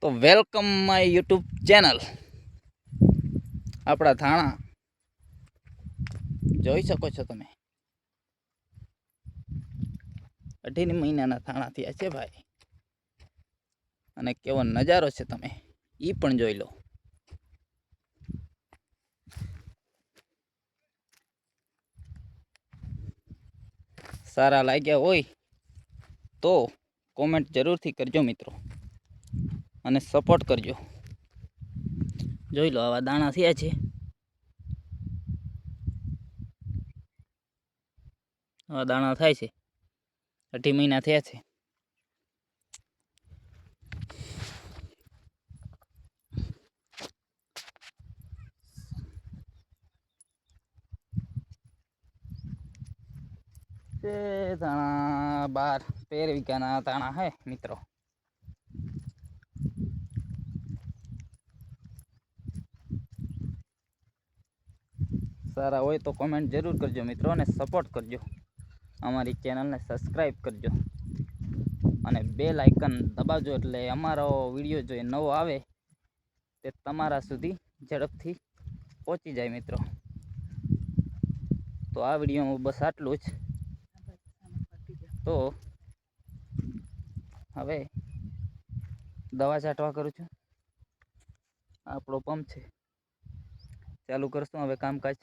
તો welcome my YouTube channel. આપણા ધાણા જોઈ શકો છો તમે. 18 મહિનાના ધાણા થયા છે ભાઈ, અને કેવો નજારો છે તમે ઈ પણ જોઈ લો. સારા લાગ્યા હોય તો કોમેન્ટ જરૂરથી કરજો મિત્રો, અને સપોર્ટ કરજો. જોઈ લો આવા દાણા થયા છે. આવા દાણા થાય છે. 18 મહિના થયા છે. धाणा 12-13 વીઘાના धाणा है મિત્રો. સારા હોય તો કોમેન્ટ જરૂર કરજો મિત્રો, અને સપોર્ટ કરજો. અમારી ચેનલને સબસ્ક્રાઈબ કરજો અને બેલ આઇકન દબાવજો, એટલે અમારો વિડીયો જો નવો આવે તે તમારા સુધી ઝડપથી પહોંચી જાય મિત્રો. તો આ વિડીયોમાં બસ આટલું જ. તો હવે દવા છાંટવા કરું છું. આપણો પંપ છે, ચાલુ કરશું હવે કામકાજ.